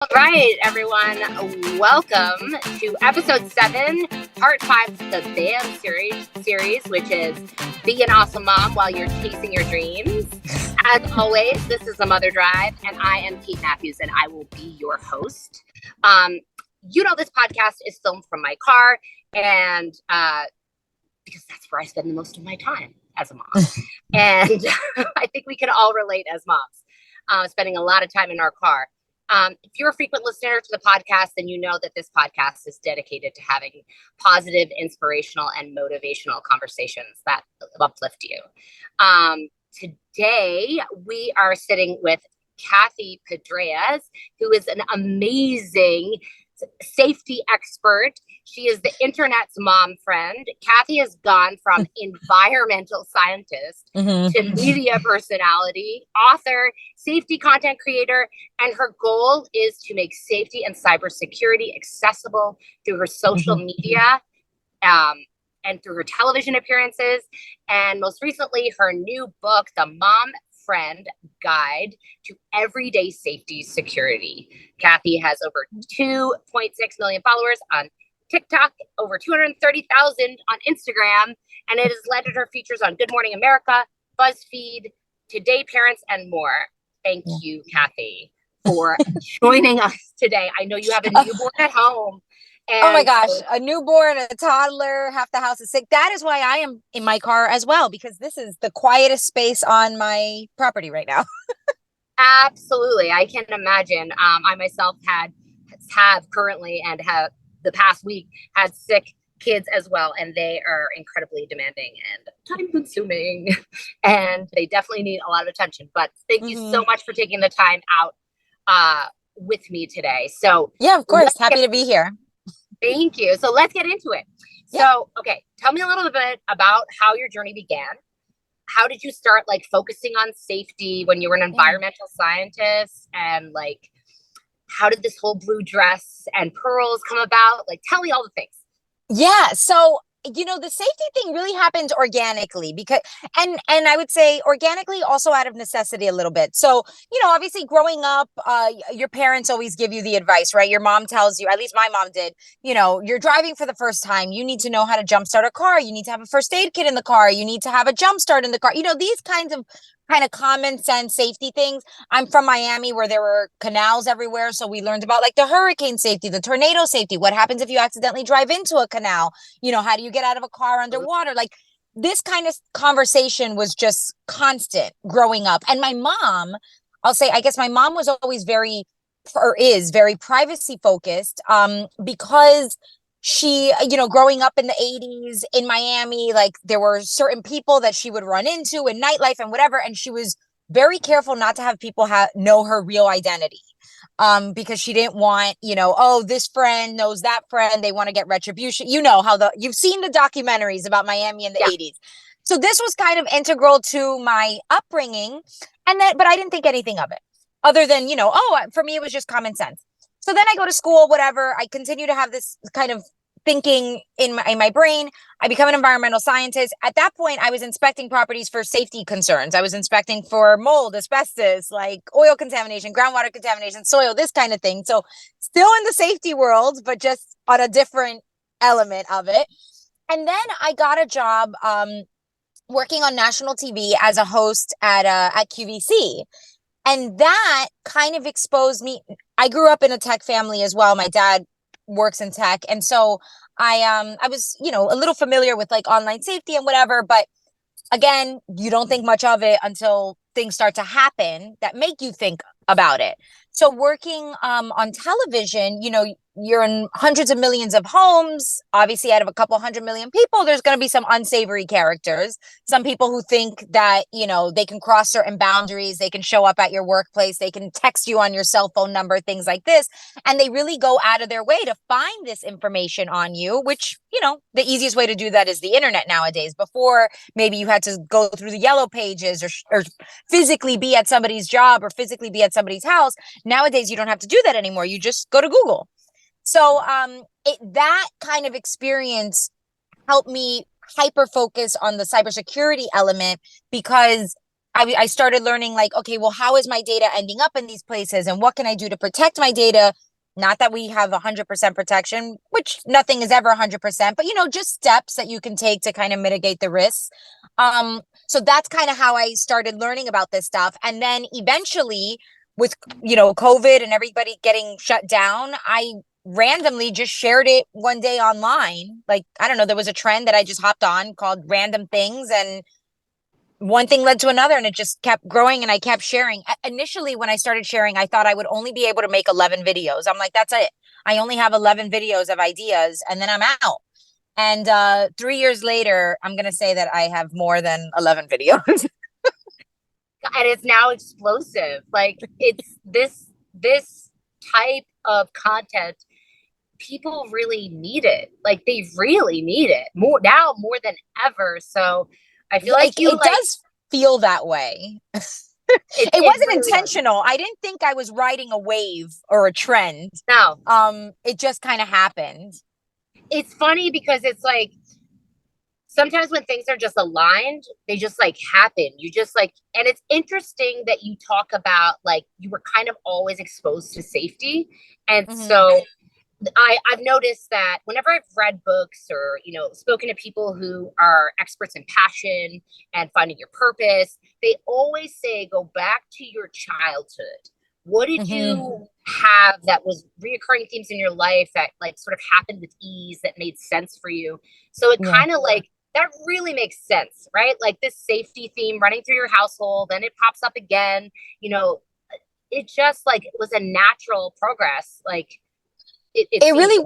All right, everyone, welcome to episode 7, part 5 of the BAM series, which is Be an Awesome Mom While You're Chasing Your Dreams. As always, this is the Motherdrive, and I am Kate Matthews, and I will be your host. This podcast is filmed from my car, and because that's where I spend the most of my time as a mom. And I think we can all relate as moms, spending a lot of time in our car. If you're a frequent listener to the podcast, then you know that this podcast is dedicated to having positive, inspirational, and motivational conversations that uplift you. Today, we are sitting with Cathy Pedreas, who is an amazing safety expert. She is the internet's mom friend. Cathy has gone from environmental scientist to media personality, author, safety content creator, and her goal is to make safety and cybersecurity accessible through her social media and through her television appearances. And most recently, her new book, The Mom Friend Guide to Everyday Safety Security. Cathy has over 2.6 million followers on TikTok, over 230,000 on Instagram, and it has led to her features on Good Morning America, BuzzFeed, Today Parents, and more. Thank you, Cathy, for joining us today. I know you have a newborn at home. And oh my gosh, a newborn, a toddler, half the house is sick. That is why I am in my car as well, because this is the quietest space on my property right now. Absolutely. I can imagine. I myself have currently and have the past week had sick kids as well, and they are incredibly demanding and time consuming, and they definitely need a lot of attention. But thank you so much for taking the time out with me today. So yeah, of course. Happy to be here. Thank you. So let's get into it. So, okay, tell me a little bit about how your journey began. How did you start focusing on safety when you were an environmental scientist, and how did this whole blue dress and pearls come about? Tell me all the things. Yeah. So, the safety thing really happened organically because, and I would say organically also out of necessity a little bit. So, obviously growing up, your parents always give you the advice, right? Your mom tells you, at least my mom did, you're driving for the first time. You need to know how to jumpstart a car. You need to have a first aid kit in the car. You need to have a jumpstart in the car. These kinds of common sense safety things. I'm from Miami, where there were canals everywhere. So we learned about the hurricane safety, the tornado safety. What happens if you accidentally drive into a canal? How do you get out of a car underwater? This kind of conversation was just constant growing up. And my mom, I guess my mom was always is very privacy focused, because she, growing up in the 80s in Miami, there were certain people that she would run into in nightlife and whatever. And she was very careful not to have people know her real identity, because she didn't want, this friend knows that friend. They want to get retribution. You've seen the documentaries about Miami in the 80s. So this was kind of integral to my upbringing. But I didn't think anything of it other than, for me, it was just common sense. So then I go to school, whatever. I continue to have this kind of thinking in my brain. I become an environmental scientist. At that point, I was inspecting properties for safety concerns. I was inspecting for mold, asbestos, oil contamination, groundwater contamination, soil, this kind of thing. So still in the safety world, but just on a different element of it. And then I got a job working on national TV as a host at QVC. And that kind of exposed me. I grew up in a tech family as well. My dad works in tech. And so I was, a little familiar with online safety and whatever. But again, you don't think much of it until things start to happen that make you think about it. So working on television, you're in hundreds of millions of homes. Obviously, out of a couple 100 million people, there's going to be some unsavory characters. Some people who think that, they can cross certain boundaries. They can show up at your workplace. They can text you on your cell phone number, things like this. And they really go out of their way to find this information on you, which, the easiest way to do that is the internet nowadays. Before, maybe you had to go through the yellow pages or physically be at somebody's job or physically be at somebody's house. Nowadays, you don't have to do that anymore. You just go to Google. So that kind of experience helped me hyper focus on the cybersecurity element, because I started learning like, okay, well, how is my data ending up in these places and what can I do to protect my data? Not that we have 100% protection, which nothing is ever 100%, but just steps that you can take to kind of mitigate the risks. So that's kind of how I started learning about this stuff. And then eventually with, COVID and everybody getting shut down, I randomly just shared it one day online. Like, I don't know, there was a trend that I just hopped on called random things, and one thing led to another and it just kept growing and I kept sharing. Initially, when I started sharing, I thought I would only be able to make 11 videos. I'm like, that's it. I only have 11 videos of ideas and then I'm out. And 3 years later, I'm going to say that I have more than 11 videos. And it's now explosive. Like it's this type of content, people really need it. Like they really need it more now more than ever. So I feel Yeah, like it does feel that way. It wasn't really intentional. I didn't think I was riding a wave or a trend. No. It just kind of happened. It's funny because it's like sometimes when things are just aligned, they just like happen. You just like, and it's interesting that you talk about like you were kind of always exposed to safety. And so I've noticed that whenever I've read books or, spoken to people who are experts in passion and finding your purpose, they always say, go back to your childhood. What did you have that was reoccurring themes in your life that like sort of happened with ease that made sense for you? So it kind of like, that really makes sense, right? Like this safety theme running through your household, then it pops up again, it just like it was a natural progress. Like, it really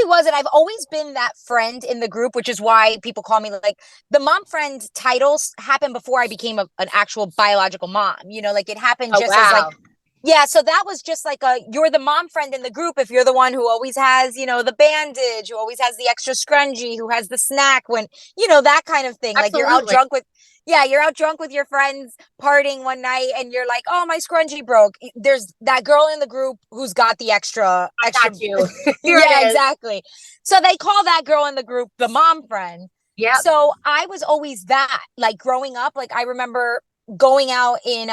was. And I've always been that friend in the group, which is why people call me like the mom friend. Titles happened before I became an actual biological mom. Like it happened just as like, yeah. So that was just like you're the mom friend in the group. If you're the one who always has, the bandage, who always has the extra scrunchie, who has the snack when, that kind of thing. Absolutely. Like you're out drunk with your friends partying one night and you're like, oh, my scrunchie broke. There's that girl in the group who's got the extra. I got you. Yeah, exactly. So they call that girl in the group the mom friend. Yeah. So I was always that, like growing up, like I remember going out in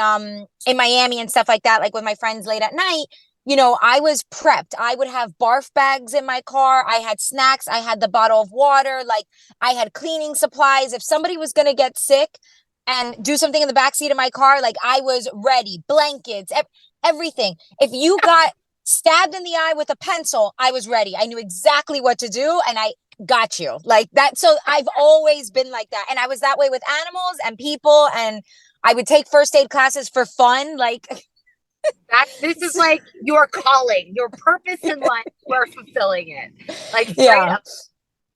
Miami and stuff like that, like with my friends late at night. I was prepped. I would have barf bags in my car. I had snacks. I had the bottle of water. Like I had cleaning supplies. If somebody was going to get sick and do something in the backseat of my car, like I was ready. Blankets, everything. If you got stabbed in the eye with a pencil, I was ready. I knew exactly what to do and I got you like that. So I've always been like that. And I was that way with animals and people. And I would take first aid classes for fun. Like this is like your calling, your purpose in life. We're fulfilling it. Like straight up.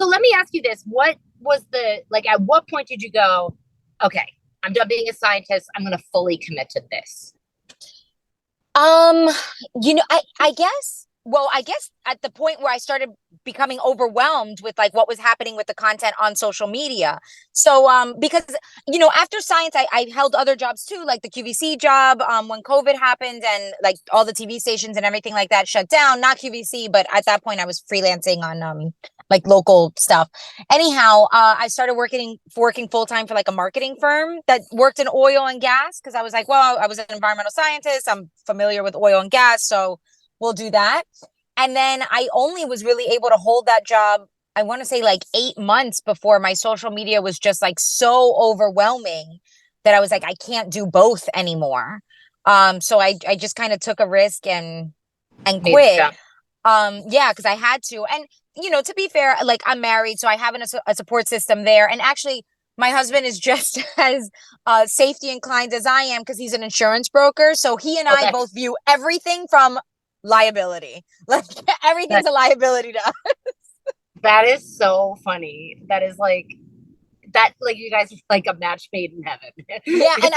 So let me ask you this. What was at what point did you go, okay, I'm done being a scientist. I'm going to fully commit to this? I guess at the point where I started becoming overwhelmed with like what was happening with the content on social media. So, because, after science, I held other jobs too, like the QVC job, when COVID happened and like all the TV stations and everything like that shut down, not QVC, but at that point I was freelancing on, like local stuff. Anyhow, I started working full-time for like a marketing firm that worked in oil and gas. Cause I was like, well, I was an environmental scientist. I'm familiar with oil and gas. So we'll do that. And then I only was really able to hold that job, I want to say like 8 months before my social media was just like so overwhelming that I was like, I can't do both anymore. So I just kind of took a risk and quit. Yeah, because I had to. And, to be fair, like I'm married, so I have a support system there. And actually, my husband is just as safety inclined as I am because he's an insurance broker. So he and I both view everything from liability. Like everything's a liability to us. That is so funny. That is like you guys are like a match made in heaven. Yeah, and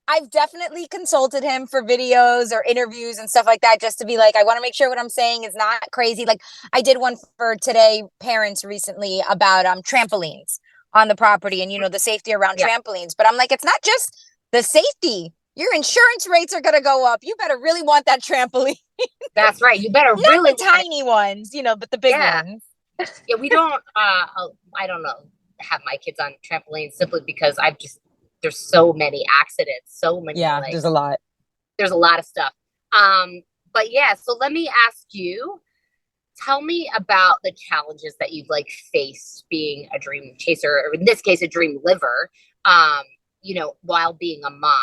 I've definitely consulted him for videos or interviews and stuff like that just to be like, I want to make sure what I'm saying is not crazy. Like I did one for Today Parents recently about trampolines on the property and the safety around trampolines. But I'm like, it's not just the safety. Your insurance rates are going to go up. You better really want that trampoline. That's right. You better not really the tiny ones, but the big ones. Yeah, we don't I don't know, have my kids on trampolines simply because I've just there's so many accidents, so many Yeah, like there's a lot. there's a lot of stuff. But yeah, so let me ask you, tell me about the challenges that you've like faced being a dream chaser, or in this case, a dream liver, um, while being a mom.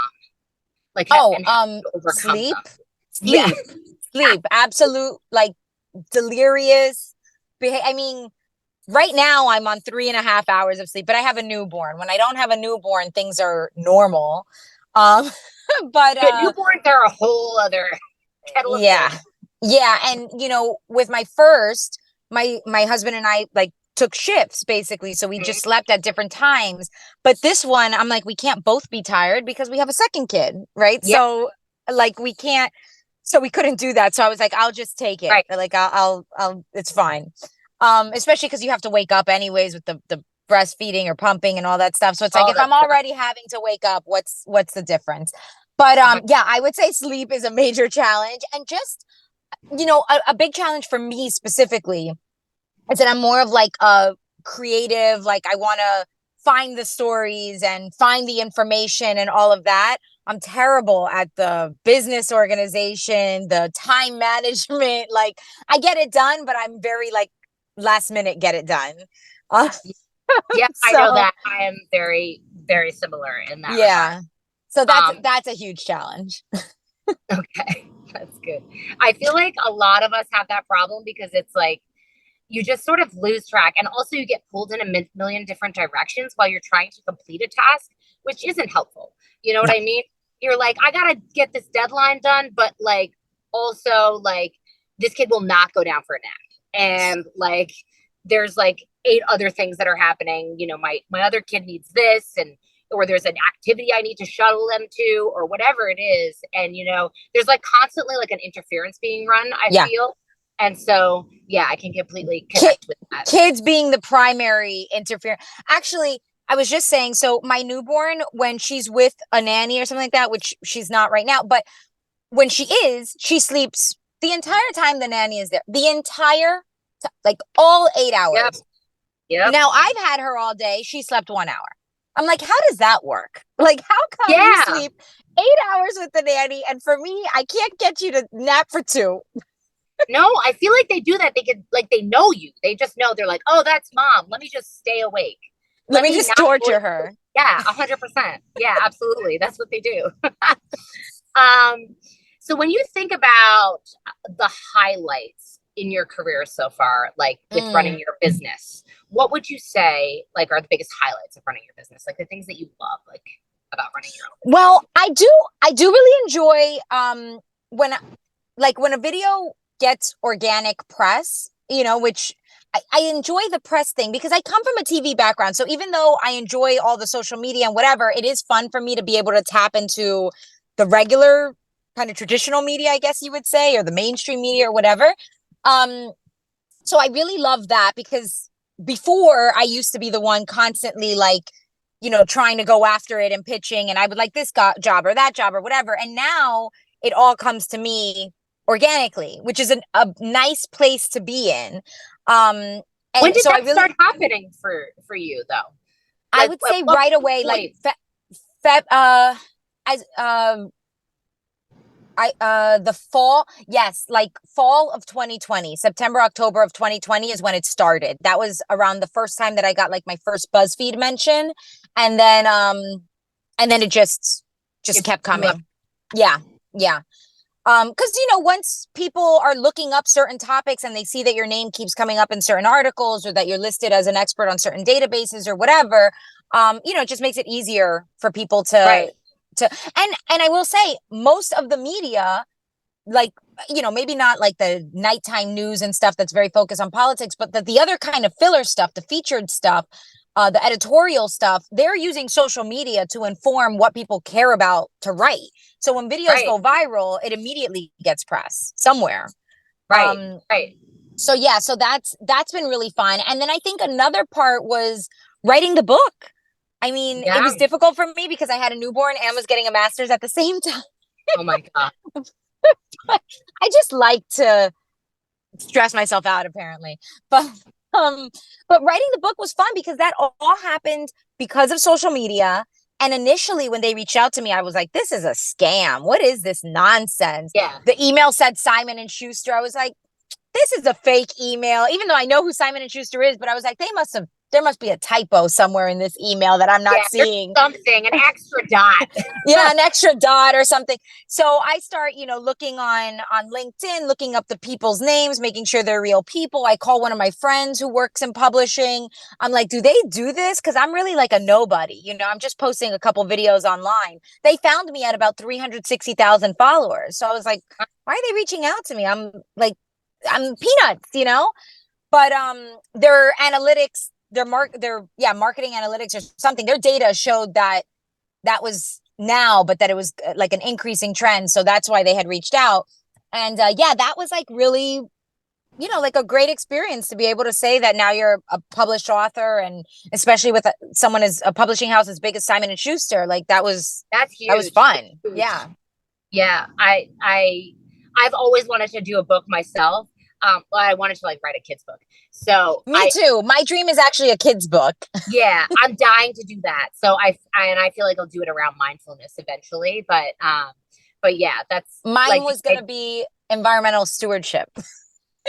Like, Oh, and how to overcome sleep, them. Yeah. sleep, sleep, absolute like delirious. I mean, right now I'm on 3.5 hours of sleep, but I have a newborn. When I don't have a newborn, things are normal. Um, but Yeah, newborns are a whole other kettle of yeah, fish. yeah, and with my first, my husband and I like took shifts basically, so we Mhm. just slept at different times. But this one, I'm like, we can't both be tired because we have a second kid, right? Yeah, So like we can't, so we couldn't do that. So I was like, I'll just take it. right. Like it's fine. Especially because you have to wake up anyways with the breastfeeding or pumping and all that stuff. So it's like All if that I'm stuff. already having to wake up, what's the difference? But yeah, I would say sleep is a major challenge. And just, a big challenge for me specifically is that I'm more of like a creative, like I want to find the stories and find the information and all of that. I'm terrible at the business organization, the time management. Like I get it done, but I'm very like last minute get it done. Uh, Yeah, I know so that. I am very, very similar in that regard. yeah. So that's Um, that's a huge challenge. okay, that's good. I feel like a lot of us have that problem because it's like you just sort of lose track. And also, you get pulled in a million different directions while you're trying to complete a task, which isn't helpful. You know what No. I mean? You're like, I got to get this deadline done, but like, also, like, this kid will not go down for a nap. And like, there's like eight other things that are happening. My other kid needs this, and or there's an activity I need to shuttle them to, or whatever it is. And there's like constantly like an interference being run, I Yeah. feel. And so, yeah, I can completely Ki- connect with that. Kids being the primary interference. Actually, I was just saying, so my newborn, when she's with a nanny or something like that, which she's not right now, but when she is, she sleeps the entire time the nanny is there, the entire like all 8 hours. Yep. Yep. Now I've had her all day. She slept 1 hour. I'm like, how does that work? Like, how come you Yeah. sleep 8 hours with the nanny, and for me, I can't get you to nap for two? No, I feel like they do that. They could, like, they know you. They just know. They're like, oh, that's mom. Let me just stay awake. Let Let me me just not go to torture her. Yeah, 100%. Yeah, absolutely. That's what they do. um, so when you think about the highlights in your career so far, like with running Mm. your business, what would you say like are the biggest highlights of running your business? Like the things that you love, like about running your own Well, business. I do really enjoy when when a video gets organic press, which I enjoy the press thing because I come from a TV background. So even though I enjoy all the social media and whatever, it is fun for me to be able to tap into the regular kind of traditional media, I guess you would say, or the mainstream media or whatever. Um, so I really love that because before I used to be the one constantly like, trying to go after it and pitching, and I would like this job or that job or whatever. And now it all comes to me organically, which is a nice place to be in. When And did so that start happening for you though? I Like would at say what right away, like point? as the fall, yes, like fall of 2020, September, October of 2020 is when it started. That was around the first time that I got like my first BuzzFeed mention. And then it just It kept blew up. coming. Yeah. Yeah. Because once people are looking up certain topics and they see that your name keeps coming up in certain articles or that you're listed as an expert on certain databases or whatever, it just makes it easier for people Right. to and I will say most of the media, like, maybe not like the nighttime news and stuff that's very focused on politics, but the other kind of filler stuff, the featured stuff, the editorial stuff, they're using social media to inform what people care about to write. So when videos Right. go viral, it immediately gets press somewhere. Right. Um, Right. so yeah, so that's been really fun. And then I think another part was writing the book. I mean, it Yeah. was difficult for me because I had a newborn and was getting a master's at the same time. Oh my God. I just like to stress myself out apparently. But um but writing the book was fun because that all happened because of social media. And initially when they reached out to me, I was like, this is a scam. What is this nonsense? Yeah. The email said Simon and Schuster. I was like, this is a fake email, even though I know who Simon and Schuster is, but I was like, there must be a typo somewhere in this email that I'm not Yeah, there's seeing. something, an extra dot. Yeah, an extra dot or something. So I start, looking on LinkedIn, looking up the people's names, making sure they're real people. I call one of my friends who works in publishing. I'm like, do they do this? Because I'm really like a nobody. I'm just posting a couple videos online. They found me at about 360,000 followers. So I was like, why are they reaching out to me? I'm like, I'm peanuts. But their analytics, marketing analytics or something, their data showed that was now, but that it was like an increasing trend. So that's why they had reached out. And that was like really, like a great experience to be able to say that now you're a published author, and especially with someone as a publishing house as big as Simon and Schuster, like That's huge. that was fun. Huge. Yeah. Yeah. I've always wanted to do a book myself. Well, I wanted to like write a kid's book. So Me too. My dream is actually a kid's book. Yeah, I'm dying to do that. So I feel like I'll do it around mindfulness eventually. But yeah, that's Mine like, was going to be environmental stewardship.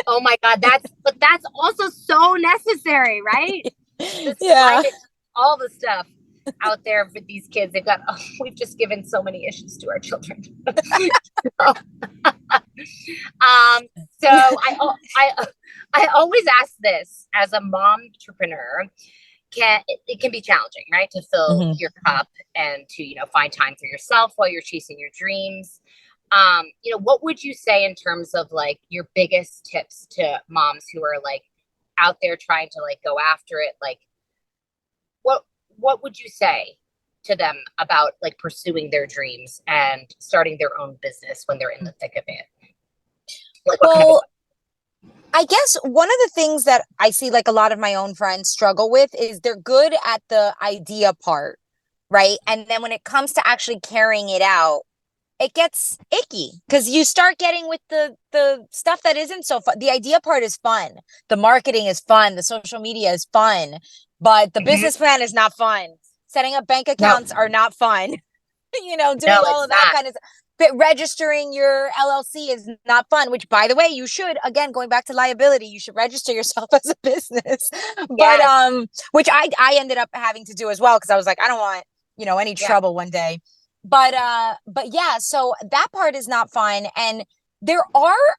oh my God, that's also so necessary, right? Yeah. All the stuff out there for these kids. We've just given so many issues to our children. So I always ask this as a mom entrepreneur. It can be challenging, right, to fill your cup and to find time for yourself while you're chasing your dreams. What would you say in terms of like your biggest tips to moms who are like out there trying to like go after it? Like what would you say to them about like pursuing their dreams and starting their own business when they're in the thick of it? Like, well, I guess one of the things that I see like a lot of my own friends struggle with is they're good at the idea part, right? And then when it comes to actually carrying it out, it gets icky because you start getting with the stuff that isn't so fun. The idea part is fun. The marketing is fun. The social media is fun, but the business plan is not fun. Setting up bank accounts are not fun. Doing all of that kind of stuff. But registering your LLC is not fun, which by the way, you should, again, going back to liability, you should register yourself as a business. But which I ended up having to do as well, because I was like, I don't want, any trouble one day. But yeah, so that part is not fun. And there are,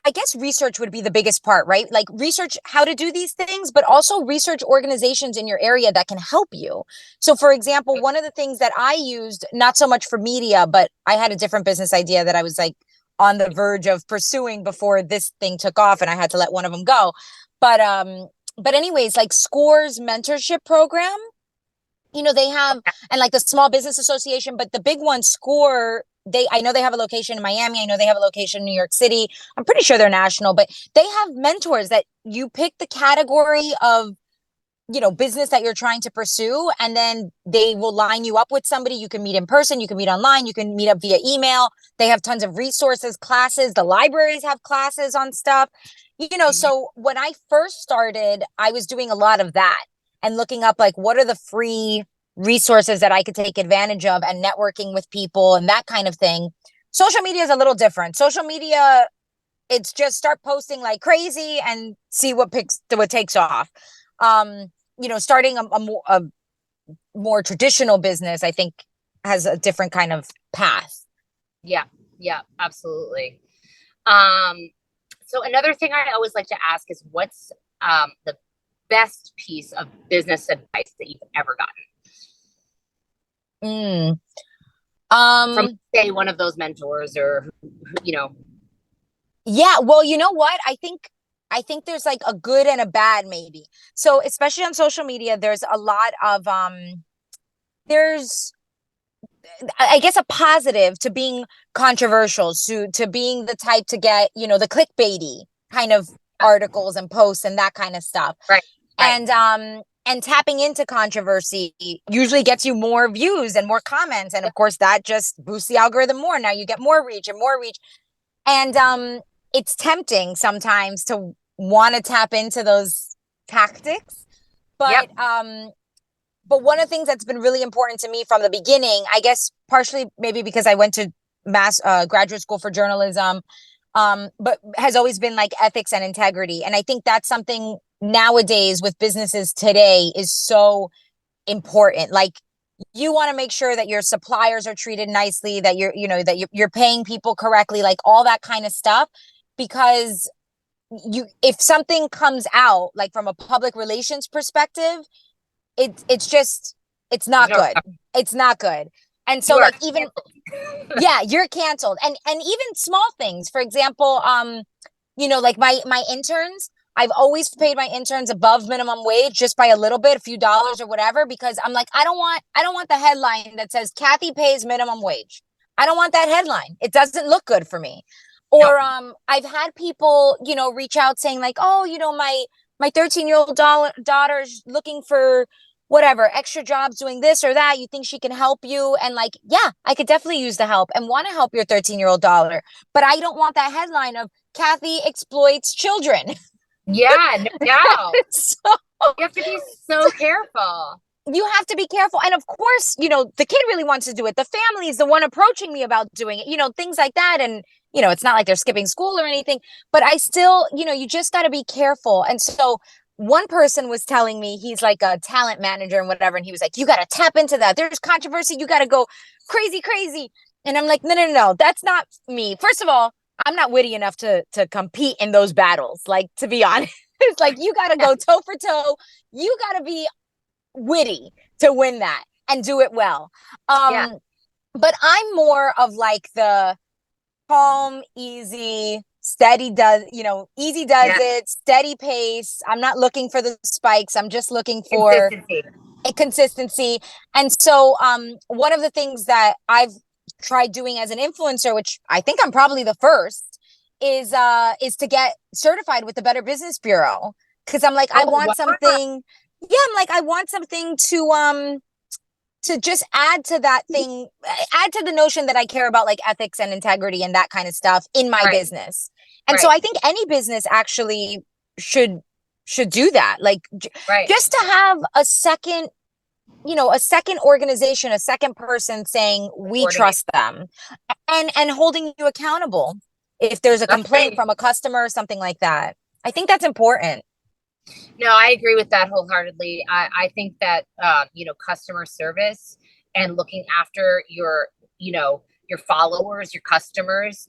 I guess research would be the biggest part, right? Like research how to do these things, but also research organizations in your area that can help you. So for example, one of the things that I used, not so much for media, but I had a different business idea that I was like on the verge of pursuing before this thing took off, and I had to let one of them go. But anyways, like SCORE's mentorship program, they have, and like the Small Business Association, but the big one, SCORE, I know they have a location in Miami. I know they have a location in New York City. I'm pretty sure they're national, but they have mentors that you pick the category of, business that you're trying to pursue. And then they will line you up with somebody. You can meet in person, you can meet online, you can meet up via email. They have tons of resources, classes. The libraries have classes on stuff, so when I first started, I was doing a lot of that and looking up like, what are the free resources that I could take advantage of, and networking with people and that kind of thing. Social media is a little different. Social media, it's just start posting like crazy and see what takes off. Starting a more traditional business, I think, has a different kind of path. Yeah, absolutely. So another thing I always like to ask is, what's the best piece of business advice that you've ever gotten? From say one of those mentors, or Yeah, well, you know what? I think there's like a good and a bad maybe. So especially on social media, there's a lot of there's, I guess, a positive to being controversial, to being the type to get, the clickbaity kind of articles and posts and that kind of stuff. Right. And tapping into controversy usually gets you more views and more comments. And of course, that just boosts the algorithm more. Now you get more reach and more reach. And it's tempting sometimes to want to tap into those tactics. But But one of the things that's been really important to me from the beginning, I guess partially maybe because I went to graduate school for journalism, but has always been like ethics and integrity. And I think that's something nowadays with businesses today is so important. Like you want to make sure that your suppliers are treated nicely, that you're paying people correctly, like all that kind of stuff. Because if something comes out like from a public relations perspective, it's not good. It's not good. And so like even yeah, you're canceled. And even small things. For example, like my interns, I've always paid my interns above minimum wage just by a little bit, a few dollars or whatever, because I'm like, I don't want the headline that says Cathy pays minimum wage. I don't want that headline. It doesn't look good for me. Or I've had people, reach out saying like, oh, my 13-year-old daughter's looking for whatever extra jobs doing this or that. You think she can help you? And like, yeah, I could definitely use the help and want to help your 13-year-old daughter. But I don't want that headline of Cathy exploits children. Yeah, no doubt. So you have to be so careful. You have to be careful. And of course, the kid really wants to do it. The family is the one approaching me about doing it, things like that. And, it's not like they're skipping school or anything, but I still, you just got to be careful. And so one person was telling me, he's like a talent manager and whatever. And he was like, you got to tap into that. There's controversy. You got to go crazy, crazy. And I'm like, no, that's not me. First of all, I'm not witty enough to compete in those battles. Like, to be honest, it's like, you got to go toe for toe. You got to be witty to win that and do it well. But I'm more of like the calm, easy, steady easy does it, steady pace. I'm not looking for the spikes. I'm just looking for consistency. And so one of the things that I've tried doing as an influencer, which I think I'm probably the first, is to get certified with the Better Business Bureau. Because I'm like, I want something. Yeah, I'm like, I want something to just add to that thing, add to the notion that I care about like ethics and integrity and that kind of stuff in my business. And so I think any business actually should do that. Like just to have a second organization, a second person saying we trust them and holding you accountable if there's a complaint from a customer or something like that. I think that's important. No, I agree with that wholeheartedly. I think that, customer service and looking after your followers, your customers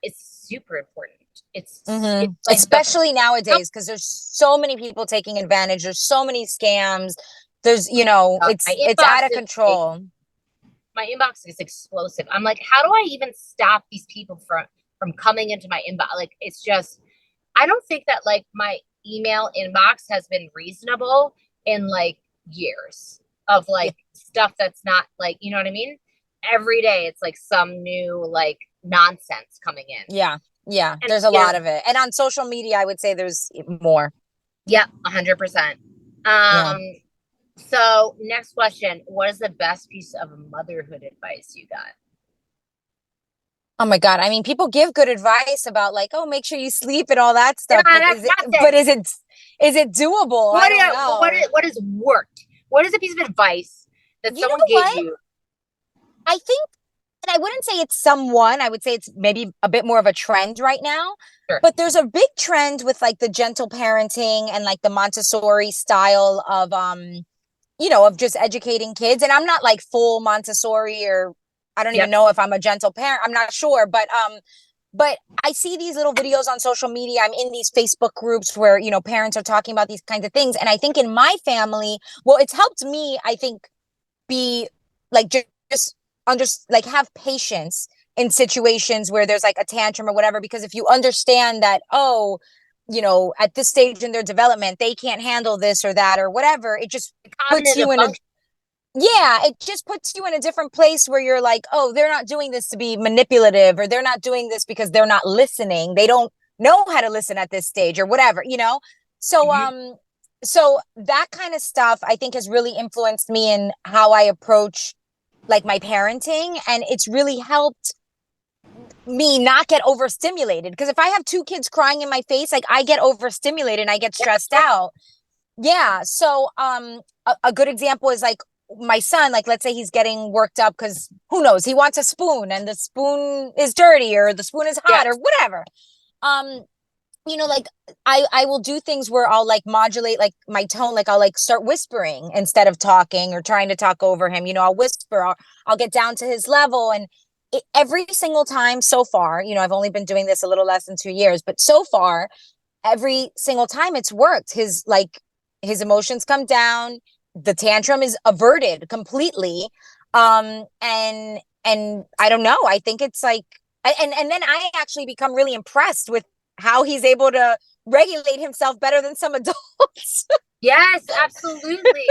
it's super important. It's like especially nowadays, because there's so many people taking advantage. There's so many scams. There's, it's out of control. My inbox is explosive. I'm like, how do I even stop these people from coming into my inbox? Like, it's just, I don't think that like my email inbox has been reasonable in like years of like stuff that's not like, you know what I mean? Every day it's like some new like nonsense coming in. Yeah. And there's a lot of it. And on social media, I would say there's more. Yeah, 100%. So next question, what is the best piece of motherhood advice you got? Oh my God. I mean, people give good advice about like, oh, make sure you sleep and all that stuff. But is it doable? What has worked? What is a piece of advice that someone gave you? I think, and I wouldn't say it's someone, I would say it's maybe a bit more of a trend right now. Sure. But there's a big trend with like the gentle parenting and like the Montessori style of of just educating kids. And I'm not like full Montessori, or I don't even know if I'm a gentle parent. I'm not sure. But I see these little videos on social media. I'm in these Facebook groups where, parents are talking about these kinds of things. And I think in my family, well, it's helped me, I think, be like, just like have patience in situations where there's like a tantrum or whatever. Because if you understand that, at this stage in their development, they can't handle this or that or whatever, it just puts you in it just puts you in a different place where you're like, oh, they're not doing this to be manipulative, or they're not doing this because they're not listening. They don't know how to listen at this stage or whatever, So, so that kind of stuff I think has really influenced me in how I approach like my parenting. And it's really helped me not get overstimulated. Because if I have two kids crying in my face, like I get overstimulated and I get stressed out. Yeah. So, a good example is like my son, like let's say he's getting worked up because who knows, he wants a spoon and the spoon is dirty or the spoon is hot or whatever. Um, like I will do things where I'll like modulate like my tone, like I'll like start whispering instead of talking or trying to talk over him. I'll whisper, I'll get down to his level. And every single time so far, I've only been doing this a little less than 2 years, but so far, every single time it's worked. His emotions come down, the tantrum is averted completely. And I don't know, I think it's like, and then I actually become really impressed with how he's able to regulate himself better than some adults. Yes, absolutely.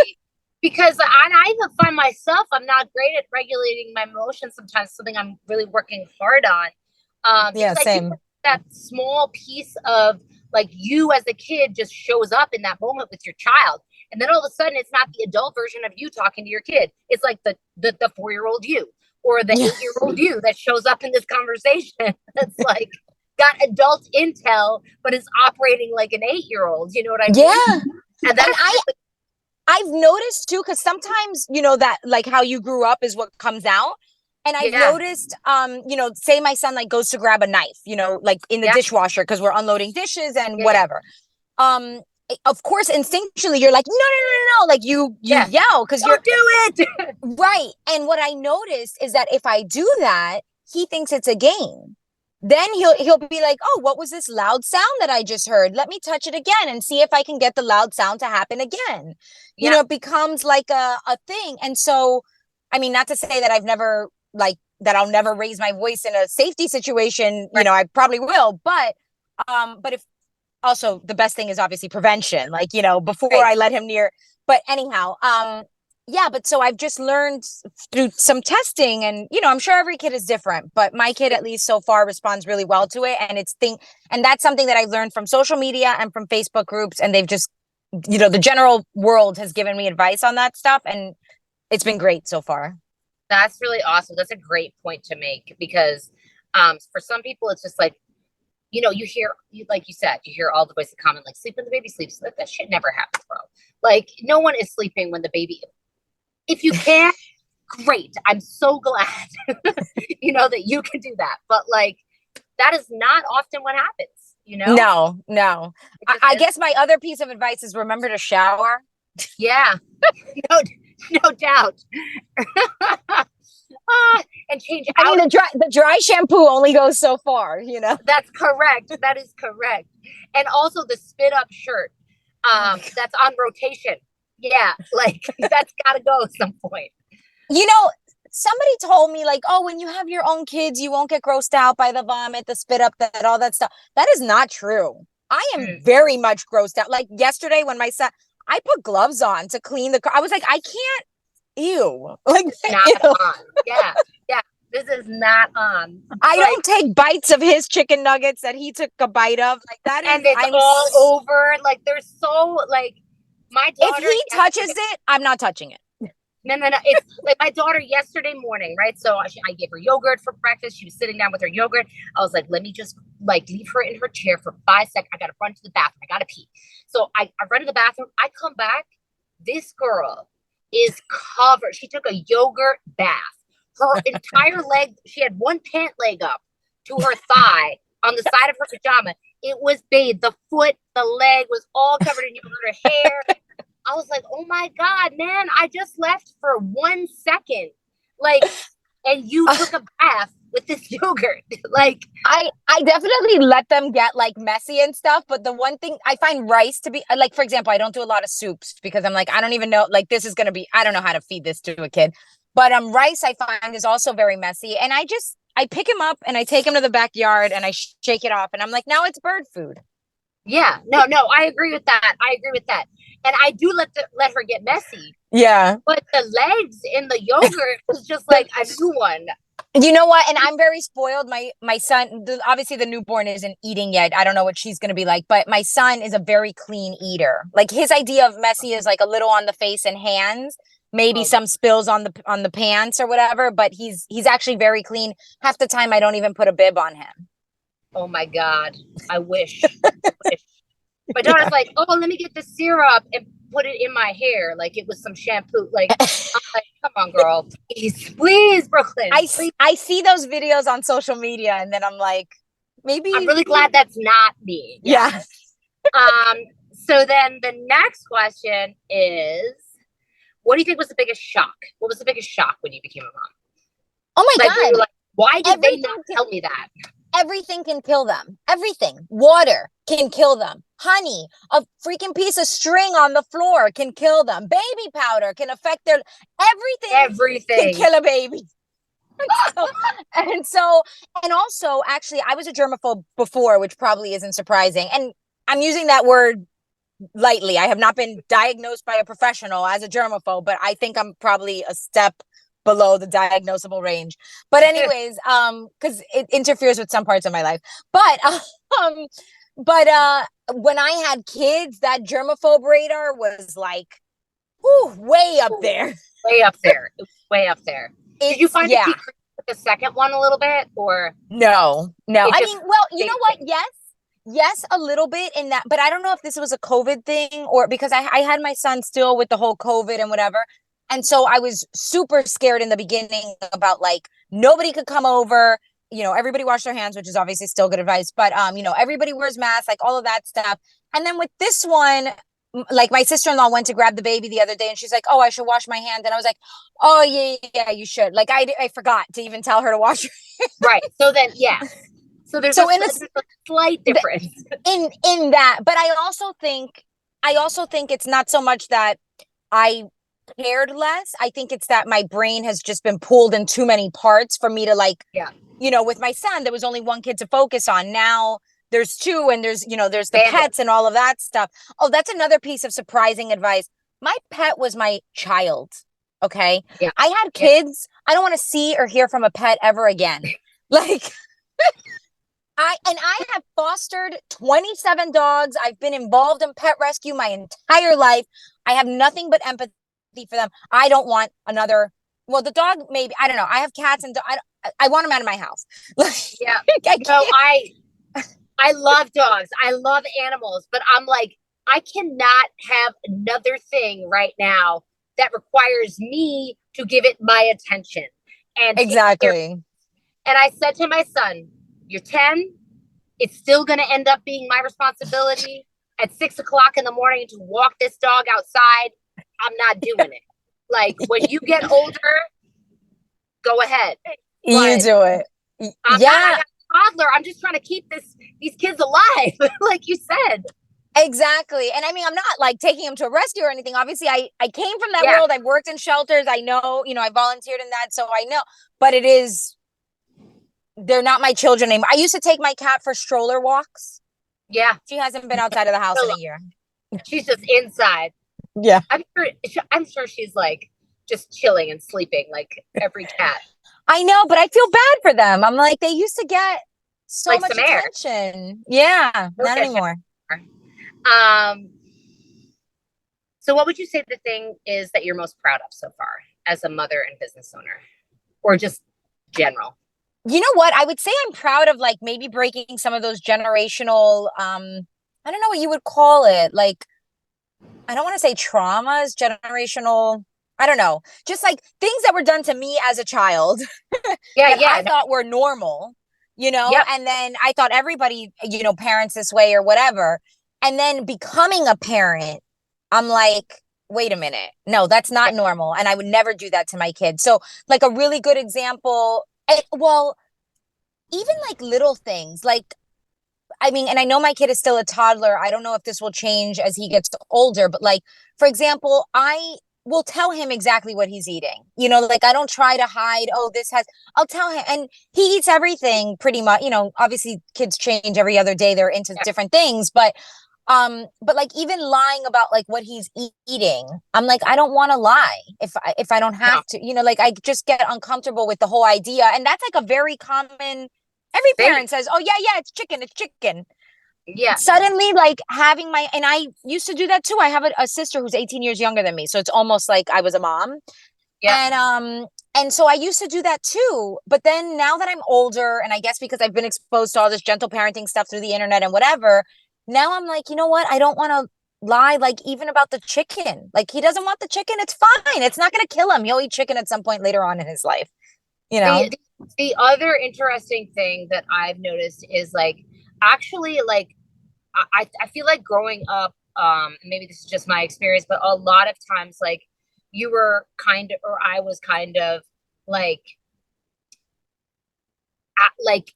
Because I even find myself, I'm not great at regulating my emotions sometimes, something I'm really working hard on. Yeah, because same. that small piece of like you as a kid just shows up in that moment with your child. And then all of a sudden, it's not the adult version of you talking to your kid. It's like the 4-year-old you or the 8-year-old you that shows up in this conversation. It's like got adult intel, but is operating like an 8-year-old. You know what I mean? Yeah. And that's I've noticed too, because sometimes, that like how you grew up is what comes out. And I've noticed, say my son like goes to grab a knife, like in the dishwasher because we're unloading dishes and whatever. Of course, instinctually, you're like, no, like you yell because you're do it. Right. And what I noticed is that if I do that, he thinks it's a game. Then he'll be like, oh, what was this loud sound that I just heard? Let me touch it again and see if I can get the loud sound to happen again. It becomes like a thing. And so, I mean, not to say that that I'll never raise my voice in a safety situation, Right. I probably will, but if also the best thing is obviously prevention, like, before I let him near, but anyhow, but so I've just learned through some testing and, I'm sure every kid is different, but my kid, at least so far, responds really well to it. And that's something that I've learned from social media and from Facebook groups. And they've just, the general world has given me advice on that stuff. And it's been great so far. That's really awesome. That's a great point to make because for some people, it's just like, you hear, like you said, you hear all the voices comment, like sleep when the baby sleeps. That shit never happens, bro. Like no one is sleeping when the baby, if you can, great. I'm so glad, that you can do that. But like, that is not often what happens, No. I guess my other piece of advice is remember to shower. Yeah, no doubt. And change out. I mean, the dry shampoo only goes so far, That's correct. That is correct. And also the spit up shirt that's on rotation. Yeah, like that's got to go at some point. Somebody told me like, oh, when you have your own kids, you won't get grossed out by the vomit, the spit up, that all that stuff. That is not true. I am very much grossed out. Like yesterday when my son, I put gloves on to clean the car. I was like, I can't. Ew. Like not ew. On. Yeah. This is not on. I don't take bites of his chicken nuggets that he took a bite of. Like that is, and it's all over. Like there's so like my daughter. If he touches it, I'm not touching it. No. It's like my daughter yesterday morning, right? So I gave her yogurt for breakfast. She was sitting down with her yogurt. I was like, let me just like leave her in her chair for 5 seconds. I got to run to the bathroom. I got to pee. So I run to the bathroom. I come back. This girl is covered. She took a yogurt bath. Her entire leg, she had one pant leg up to her thigh on the side of her pajama. It was bathed. The foot, the leg was all covered in yogurt. Her hair. I was like, oh my God, man, I just left for 1 second. Like, and you took a bath with this yogurt. Like, I definitely let them get like messy and stuff. But the one thing I find rice to be like, for example, I don't do a lot of soups because I'm like, I don't even know, like, this is going to be, I don't know how to feed this to a kid. But rice I find is also very messy. And I pick him up and I take him to the backyard and I shake it off. And I'm like, now it's bird food. Yeah, no, I agree with that. And I do let her get messy. Yeah. But the legs in the yogurt was just like a new one. You know what? And I'm very spoiled. My son, obviously the newborn isn't eating yet. I don't know what she's going to be like, but my son is a very clean eater. Like his idea of messy is like a little on the face and hands, maybe some spills on the pants or whatever, but he's actually very clean. Half the time I don't even put a bib on him. Oh my God. I wish. My daughter's like, oh, let me get the syrup and put it in my hair like it was some shampoo. Like, I'm like, come on, girl, please, Brooklyn. Please. I see those videos on social media, and then I'm like, maybe. I'm really glad that's not me. Yeah. So then the next question is, what do you think was the biggest shock? What was the biggest shock when you became a mom? Oh my God. Like, why did they not tell me that? Everything can kill them. Everything. Water can kill them. Honey, a freaking piece of string on the floor can kill them. Baby powder can affect their everything can kill a baby. And also, actually, I was a germaphobe before, which probably isn't surprising. And I'm using that word lightly. I have not been diagnosed by a professional as a germaphobe, but I think I'm probably a step below the diagnosable range. But anyways, because it interferes with some parts of my life. But when I had kids, that germaphobe radar was like, way up there. Way up there. Way up there. Did you find it with the second one a little bit, or no? I mean, well, you know what? Yes, a little bit in that, but I don't know if this was a COVID thing or because I had my son still with the whole COVID and whatever. And so I was super scared in the beginning about like nobody could come over, everybody wash their hands, which is obviously still good advice, but everybody wears masks, like all of that stuff. And then with this one, like my sister-in-law went to grab the baby the other day and she's like, oh, I should wash my hands. And I was like, oh yeah, you should. Like I forgot to even tell her to wash her hands. Right. So then, yeah. So there's a slight difference in that. But I also think it's not so much that I cared less. I think it's that my brain has just been pulled in too many parts for me to with my son, there was only one kid to focus on. Now there's two, and there's the pets and all of that stuff. Oh, that's another piece of surprising advice. My pet was my child. Okay. Yeah. I had kids. I don't want to see or hear from a pet ever again. Like I have fostered 27 dogs. I've been involved in pet rescue my entire life. I have nothing but empathy for them. I don't want another. Well, the dog, maybe, I don't know. I have cats and I want them out of my house. Yeah. I love dogs. I love animals, but I'm like, I cannot have another thing right now that requires me to give it my attention. And exactly. And I said to my son, you're 10. It's still going to end up being my responsibility at 6 o'clock in the morning to walk this dog outside. I'm not doing it. Like when you get older, go ahead. You do it. I'm not a toddler. I'm just trying to keep these kids alive, like you said. Exactly. And I mean, I'm not like taking them to a rescue or anything. Obviously, I came from that world. I've worked in shelters. I know, I volunteered in that. So I know, but they're not my children anymore. I used to take my cat for stroller walks. Yeah. She hasn't been outside of the house in a year. She's just inside. Yeah. I'm sure she's like just chilling and sleeping like every cat. I know, but I feel bad for them. I'm like, they used to get so much attention. Yeah, not anymore. So what would you say the thing is that you're most proud of so far as a mother and business owner, or just general? You know what? I would say I'm proud of like maybe breaking some of those generational, I don't know what you would call it. Like, I don't want to say traumas, generational, I don't know. Just like things that were done to me as a child. I thought were normal, and then I thought everybody, parents this way or whatever. And then becoming a parent, I'm like, wait a minute. No, that's not normal. And I would never do that to my kids. So like a really good example, even like little things like, I mean, and I know my kid is still a toddler. I don't know if this will change as he gets older, but like, for example, I will tell him exactly what he's eating. Like I don't try to hide, I'll tell him. And he eats everything pretty much, obviously kids change every other day. They're into different things, but like even lying about like what he's eating, I'm like, I don't want to lie if I don't have to, like I just get uncomfortable with the whole idea. And that's like a very common, every parent says, oh yeah, it's chicken. Yeah. Suddenly like having and I used to do that too. I have a sister who's 18 years younger than me. So it's almost like I was a mom. Yeah. And so I used to do that too. But then now that I'm older, and I guess because I've been exposed to all this gentle parenting stuff through the internet and whatever, now I'm like, you know what? I don't want to lie, like even about the chicken. Like he doesn't want the chicken. It's fine. It's not going to kill him. He'll eat chicken at some point later on in his life, you know? The other interesting thing that I've noticed is like actually like I feel like growing up, maybe this is just my experience, but a lot of times like you were kind of, or I was kind of like like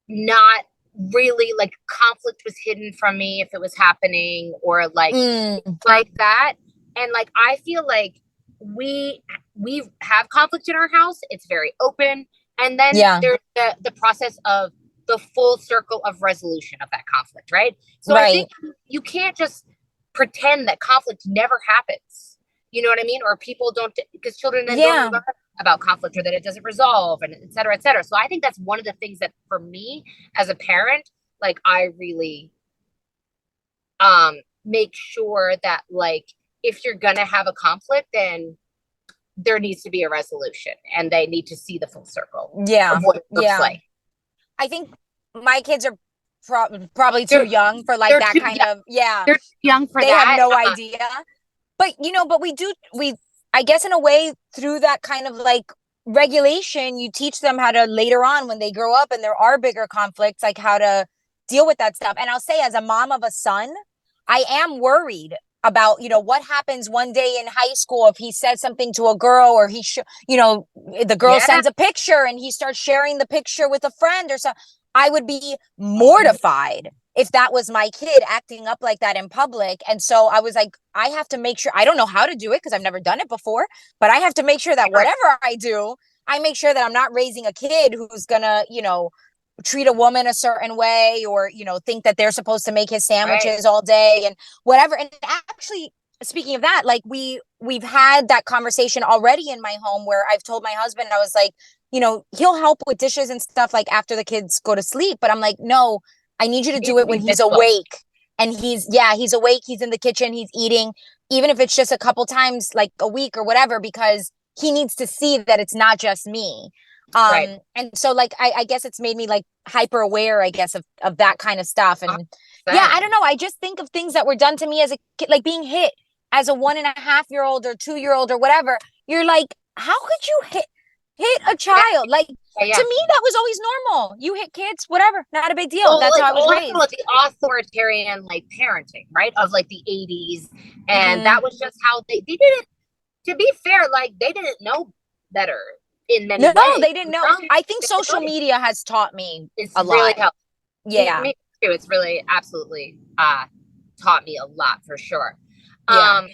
not really like conflict was hidden from me if it was happening or like that. And like I feel like we we have conflict in our house. It's very open. And then Yeah, there's the process of the full circle of resolution of that conflict, right? So I right. think you can't just pretend that conflict never happens. You know what I mean? Or people don't, because children then don't Yeah. learn about conflict or that it doesn't resolve and et cetera, et cetera. So I think that's one of the things that for me as a parent, like I really make sure that like if you're gonna have a conflict, then there needs to be a resolution and they need to see the full circle Yeah. of what it looks Yeah. like. I think my kids are probably too They're young for like they're that too kind young. of, yeah, They're too young for they have that. no idea. But, but I guess in a way, through that kind of like regulation, you teach them how to later on when they grow up and there are bigger conflicts, like how to deal with that stuff. And I'll say, as a mom of a son, I am worried about, what happens one day in high school if he says something to a girl or the girl Yeah. sends a picture and he starts sharing the picture with a friend or so. I would be mortified if that was my kid acting up like that in public. And so I was like, I have to make sure, I don't know how to do it because I've never done it before, but I have to make sure that whatever I do, I make sure that I'm not raising a kid who's gonna, treat a woman a certain way or, think that they're supposed to make his Right. sandwiches all day and whatever. And actually, speaking of that, like we've had that conversation already in my home where I've told my husband, I was like, he'll help with dishes and stuff like after the kids go to sleep. But I'm like, no, I need you to You need do to it be when he's visible. awake. And he's awake, he's in the kitchen, he's eating, even if it's just a couple times like a week or whatever, because he needs to see that it's not just me. Right. And so like I guess it's made me like hyper aware, I guess, of that kind of stuff. And yeah, 100%. I don't know. I just think of things that were done to me as a kid, like being hit as a 1.5-year-old or 2-year-old or whatever. You're like, how could you hit a child? Like Yeah, to yeah. me, that was always normal. You hit kids, whatever, not a big deal. Well, That's like how I was also raised. the authoritarian like parenting, right? Of like the 80s. And Mm-hmm. that was just how they didn't, to be fair, like they didn't know better in many No, ways. they didn't know. I think social media has taught me It's a really lot. helped Yeah. me too. It's really absolutely taught me a lot for sure. Yeah.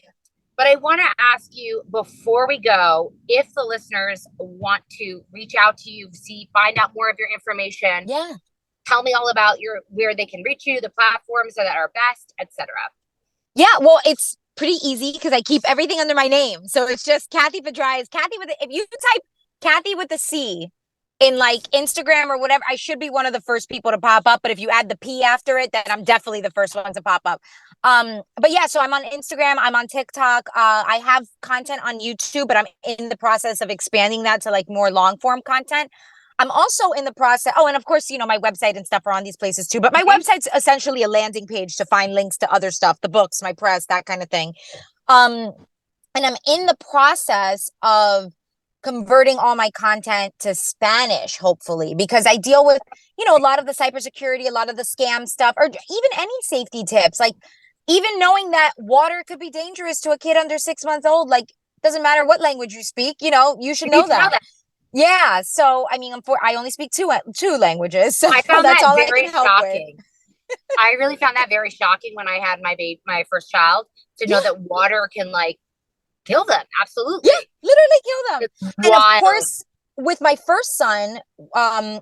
But I want to ask you before we go, if the listeners want to reach out to you, find out more of your information, Yeah. tell me all about where they can reach you, the platforms that are best, etc. Yeah. Well, it's pretty easy because I keep everything under my name. So it's just Cathy Pedrias. If you type Cathy with a C in like Instagram or whatever, I should be one of the first people to pop up. But if you add the P after it, then I'm definitely the first one to pop up. But yeah, so I'm on Instagram, I'm on TikTok. I have content on YouTube, but I'm in the process of expanding that to like more long form content. I'm also in the process. Oh, and of course, my website and stuff are on these places too. But my Mm-hmm. website's essentially a landing page to find links to other stuff, the books, my press, that kind of thing. Um, and I'm in the process of converting all my content to Spanish, hopefully, because I deal with, a lot of the cybersecurity, a lot of the scam stuff, or even any safety tips. Like even knowing that water could be dangerous to a kid under 6 months old, like doesn't matter what language you speak, you should You know need to know that. that. Yeah. So, I mean, I only speak two languages, so I found that's that all I can very help with. shocking. I really found that very shocking when I had my first child to know Yeah. that water can like kill them. Yeah, Absolutely. literally kill them. It's And of wild. course, with my first son,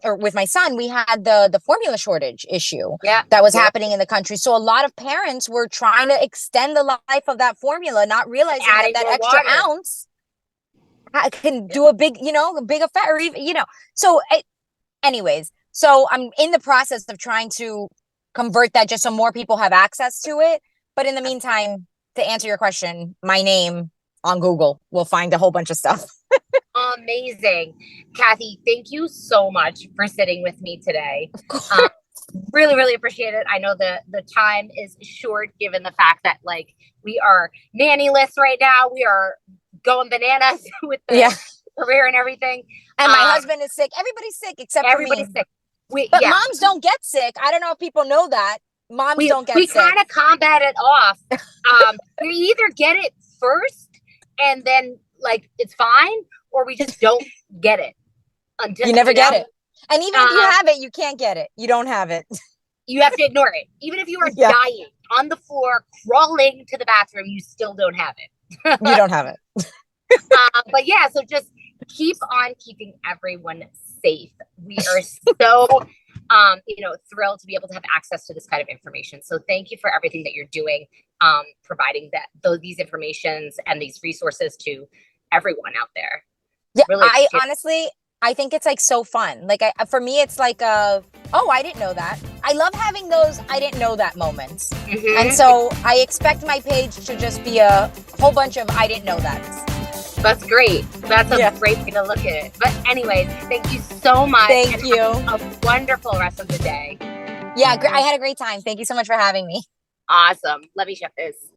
or with my son, we had the formula shortage issue Yeah. that was Yeah. happening in the country. So a lot of parents were trying to extend the life of that formula, not realizing that Adding that more extra water. ounce can do a big effect, or even, So, anyways, so I'm in the process of trying to convert that just so more people have access to it. But in the meantime, to answer your question, my name on Google will find a whole bunch of stuff. Amazing. Cathy, thank you so much for sitting with me today. Of course. Really, really appreciate it. I know the time is short given the fact that like we are nannyless right now. We are going bananas with Yeah. the career and everything. And my husband is sick. Everybody's sick except for me. Everybody's sick. But moms don't get sick. I don't know if people know that. Moms don't get sick. We kind of combat it off. We either get it first and then like it's fine, or we just don't get it until you never get it. And even if you have it, you can't get it. You don't have it. You have to ignore it. Even if you are dying on the floor, crawling to the bathroom, you still don't have it. You don't have it. But yeah, so just keep on keeping everyone safe. We are so, thrilled to be able to have access to this kind of information. So thank you for everything that you're doing, providing these informations and these resources to everyone out there. Yeah, really I think it's like so fun. Like for me, it's like oh, I didn't know that. I love having those I didn't know that moments. Mm-hmm. And so I expect my page to just be a whole bunch of I didn't know that. That's great. That's a great way to look at it. But anyways, thank you so much. Thank you. Have a wonderful rest of the day. Yeah, I had a great time. Thank you so much for having me. Awesome. Let me shut this.